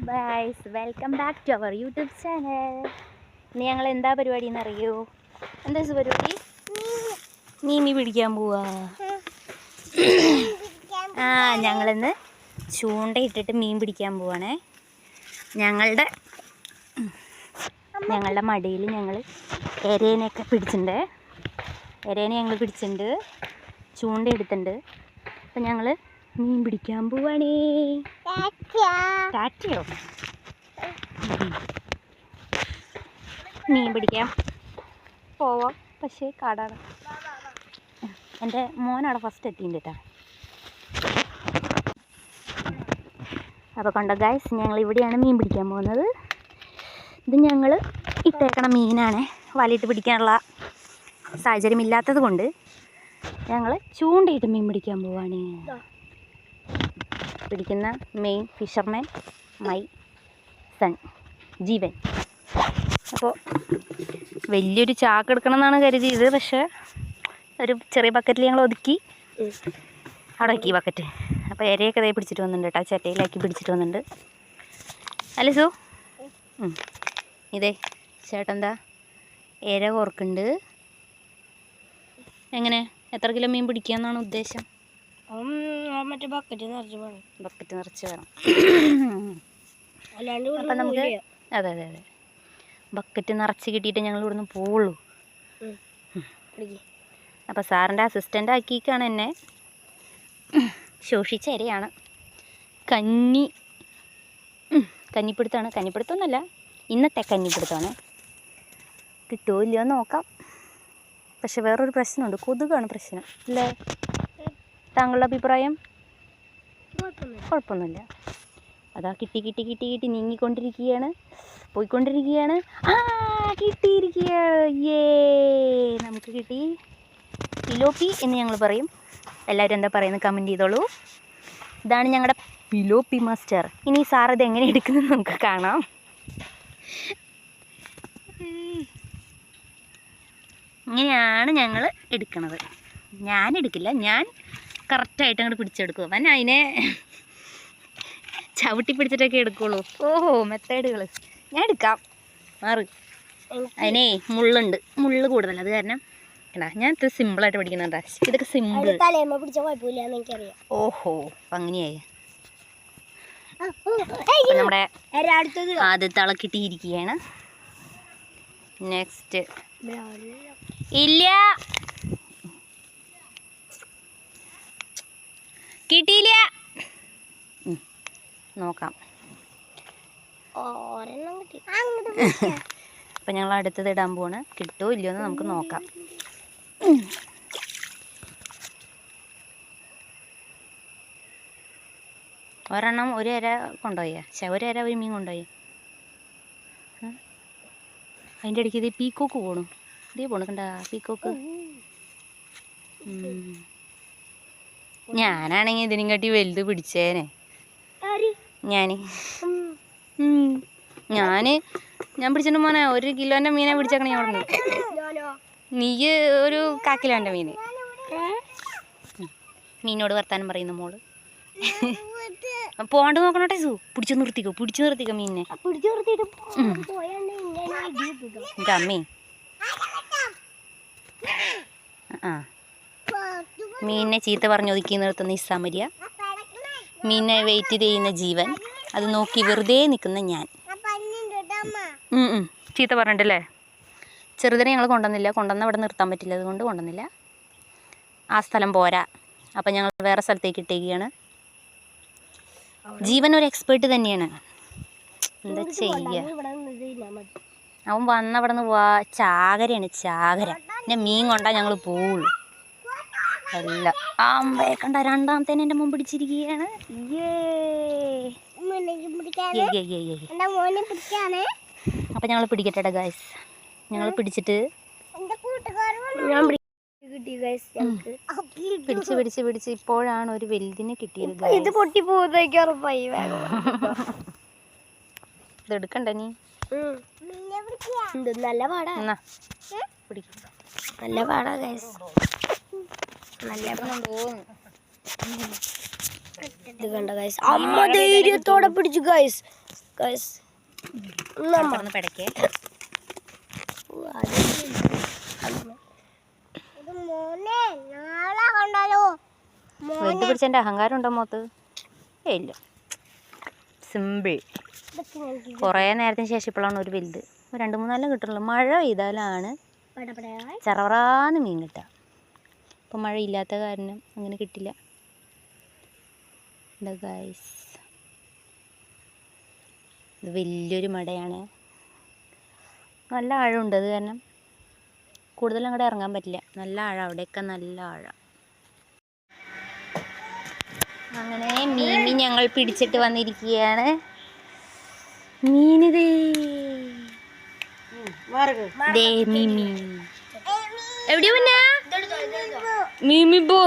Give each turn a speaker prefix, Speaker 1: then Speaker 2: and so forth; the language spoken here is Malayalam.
Speaker 1: Guys, welcome back to our YouTube channel. ഇനി ഞങ്ങൾ എന്താ പരിപാടി എന്നറിയോ? എന്താ പരിപാടി? മീൻ പിടിക്കാൻ പോവാ. ഞങ്ങളിന്ന് ചൂണ്ടയിട്ടിട്ട് മീൻ പിടിക്കാൻ പോവാണേ. ഞങ്ങളുടെ മടിയിൽ ഞങ്ങൾ എരേനെയൊക്കെ പിടിച്ചിട്ടുണ്ട്. എരേനെ ഞങ്ങൾ പിടിച്ചിട്ടുണ്ട്, ചൂണ്ട എടുത്തിട്ടുണ്ട്. അപ്പം ഞങ്ങൾ മീൻ പിടിക്കാൻ പോവാണേ. ടാറ്റയോ? മീൻ പിടിക്കാം പോവാം, പക്ഷേ കാടാണ്. എൻ്റെ മോനവിടെ ഫസ്റ്റ് എത്തിയിട്ടുണ്ട് കേട്ടോ. അപ്പോൾ കണ്ടോ ഗൈസ്, ഞങ്ങൾ ഇവിടെയാണ് മീൻ പിടിക്കാൻ പോകുന്നത്. ഇത് ഞങ്ങൾ ഇട്ടേക്കണ മീനാണ്. വലയിട്ട് പിടിക്കാനുള്ള സാഹചര്യം ഇല്ലാത്തത് കൊണ്ട് ഞങ്ങൾ ചൂണ്ടയിട്ട് മീൻ പിടിക്കാൻ പോവാണ്. പിടിക്കുന്ന മെയിൻ ഫിഷർമാൻ മൈ സൺ ജീവൻ. അപ്പോൾ വലിയൊരു ചാക്ക് എടുക്കണം എന്നാണ് കരുതിയത്, പക്ഷേ ഒരു ചെറിയ ബക്കറ്റിൽ ഞങ്ങൾ ഒതുക്കി അവിടെ വയ്ക്കി ബക്കറ്റ്. അപ്പോൾ ഇരയൊക്കെ ഇതേ പിടിച്ചിട്ട് വന്നിട്ടുണ്ട് കേട്ടോ, ചട്ടയിലാക്കി പിടിച്ചിട്ട് വന്നിട്ടുണ്ട്. അല്ലേ സു? ഇതേ ചേട്ടന്താ ഇര കോർക്കുന്നുണ്ട്. എങ്ങനെ എത്ര കിലോ മീൻ പിടിക്കാന്നാണ് ഉദ്ദേശം?
Speaker 2: മറ്റേ ബക്കറ്റ്
Speaker 1: നിറച്ച് വേണം.
Speaker 2: അപ്പം
Speaker 1: നമുക്ക് അതെ അതെ അതെ ബക്കറ്റ് നിറച്ച് കിട്ടിയിട്ട് ഞങ്ങൾ ഇവിടുന്ന് പോവുള്ളൂ. അപ്പോൾ സാറിൻ്റെ അസിസ്റ്റൻ്റ് ആക്കിയിട്ടാണ് എന്നെ. ശോഷിച്ച ഇരയാണ്. കന്നിപ്പിടുത്തമാണ്. കന്നിപ്പിടുത്തമൊന്നുമല്ല, ഇന്നത്തെ കന്നിപ്പിടുത്തമാണ്. കിട്ടുമോ ഇല്ലയോ നോക്കാം. പക്ഷെ വേറൊരു പ്രശ്നമുണ്ട്, കൊതുകാണ് പ്രശ്നം അല്ലേ? താങ്കളുടെ അഭിപ്രായം? കുഴപ്പമൊന്നുമില്ല. അതാ കിട്ടി നീങ്ങിക്കൊണ്ടിരിക്കുകയാണ്, പോയിക്കൊണ്ടിരിക്കുകയാണ്. കിട്ടിയിരിക്കുകയാണ്. നമുക്ക് കിട്ടി. പിലോപ്പി എന്ന് ഞങ്ങൾ പറയും. എല്ലാവരും എന്താ പറയുന്നത് കമൻറ്റ് ചെയ്തോളൂ. ഇതാണ് ഞങ്ങളുടെ പിലോപ്പി മാസ്റ്റർ. ഇനി സാർ ഇത് എങ്ങനെ എടുക്കുന്നത് നമുക്ക് കാണാം. ഇങ്ങനെയാണ് ഞങ്ങൾ എടുക്കണത്. ഞാനെടുക്കില്ല, ഞാൻ കറക്റ്റായിട്ട് അങ്ങോട്ട് പിടിച്ചെടുക്കും. അവൻ അതിനെ ചവിട്ടി പിടിച്ചിട്ടൊക്കെ എടുക്കുള്ളൂ. ഓഹോ മെത്തേഡുകൾ. ഞാൻ എടുക്കാം, മാറ്. അതിനെ മുള്ള് കൂടുതൽ, അത് കാരണം എടാ ഞാൻ ഇത് സിമ്പിളായിട്ട് പഠിക്കുന്നുണ്ടാ. ഇതൊക്കെ സിമ്പിൾ. ഓഹോ അങ്ങനെയായി. നമ്മുടെ ആദ്യത്തെ ആളെ കിട്ടിയിരിക്കുകയാണ്. നെക്സ്റ്റ് ഇല്ല, കിട്ടിയില്ല. നോക്കാം. അപ്പം ഞങ്ങൾ അടുത്തത് ഇടാൻ പോവാണ്. കിട്ടുമോ ഇല്ലയോ എന്ന് നമുക്ക് നോക്കാം. ഒരെണ്ണം ഒരു ഇര കൊണ്ടുപോയ ഒരു മീൻ കൊണ്ടുപോയ. അതിൻ്റെ ഇടയ്ക്ക് ഇത് പീക്കോക്ക് പോണു. ഇതേ പോണു, കണ്ട പീക്കോക്ക്. ഞാനാണെങ്കിൽ ഇതിനും കാട്ടി വലുത് പിടിച്ചേനെ. ഞാൻ പിടിച്ചിട്ട് മോനെ 1 കിലോൻ്റെ മീനെ പിടിച്ചേക്കണേ അവിടുന്ന്. നീ ഒരു കാക്കിലോൻ്റെ മീൻ. മീനോട് വർത്താനം പറയുന്നു മോള്. പോണ്ട് നോക്കണോട്ടെ സു. പിടിച്ചു നിർത്തിക്കോ മീനിനെ. അമ്മേ മീനിനെ ചീത്ത പറഞ്ഞ് ഒതുക്കി നിർത്തുന്ന ഇസാമരിയ, മീനിനെ വെയിറ്റ് ചെയ്യുന്ന ജീവൻ, അത് നോക്കി വെറുതെ നിൽക്കുന്ന ഞാൻ. ചീത്ത പറഞ്ഞിട്ടല്ലേ? ചെറുതിനെ ഞങ്ങൾ കൊണ്ടുവന്ന ഇവിടെ നിർത്താൻ പറ്റില്ല, അതുകൊണ്ട് കൊണ്ടുവന്നില്ല. ആ സ്ഥലം പോരാ, അപ്പം ഞങ്ങൾ വേറെ സ്ഥലത്തേക്ക് ഇട്ടേക്കുകയാണ്. ജീവൻ ഒരു എക്സ്പേർട്ട് തന്നെയാണ്, എന്താ ചെയ്യുക. അവൻ വന്നവിടെ നിന്ന് ചാകരയാണ്, ചാകര. പിന്നെ മീൻ കൊണ്ടാൽ ഞങ്ങൾ പോവുള്ളൂ. അല്ല അമ്പയെ കണ്ട രണ്ടാമത്തേനെ എൻ്റെ മുമ്പ് പിടിച്ചിരിക്കുകയാണ്. അപ്പം ഞങ്ങൾ പിടിക്കട്ടെ ഗൈസ്. ഞങ്ങൾ പിടിച്ചിട്ട് പിടിച്ച് ഇപ്പോഴാണ് ഒരു വലുതിനെ കിട്ടിയത്.
Speaker 2: ഇത് പൊട്ടി പോകുന്നേക്കാറ്.
Speaker 1: ഇത് എടുക്കണ്ട നീ.
Speaker 2: നല്ല പാടാ, നല്ല പാടാ ഗൈസ്. നല്ല ഇത് കണ്ട ഗൈസ്, അമ്മ ധൈര്യത്തോടെ പിടിച്ചു ഗൈസ്. ഗൈസ്
Speaker 1: പിടക്കേ വലുത് പിടിച്ചെൻ്റെ അഹങ്കാരം ഉണ്ടോ മോത്ത്? ഇല്ല, സിമ്പിൾ. കുറേ നേരത്തിന് ശേഷം ഇപ്പോഴാണ് ഒരു വലുത്. 2-3 കിട്ടുള്ളൂ. മഴ പെയ്താലാണ് ചറവറാന്ന് മീൻ കിട്ടുക. ഇപ്പം മഴ ഇല്ലാത്ത കാരണം അങ്ങനെ കിട്ടില്ല. ഗൈസ്, ഇത് വലിയൊരു മടയാണ്. നല്ല ആഴമുണ്ട്. അത് കാരണം കൂടുതൽ അങ്ങോട്ട് ഇറങ്ങാൻ പറ്റില്ല. നല്ല ആഴം, അവിടെയൊക്കെ നല്ല ആഴം. അങ്ങനെ മീൻ ഞങ്ങൾ പിടിച്ചിട്ട് വന്നിരിക്കുകയാണ്. മീനിതേ മീമി എവിടെയാ പിന്നെ മീമി പോ.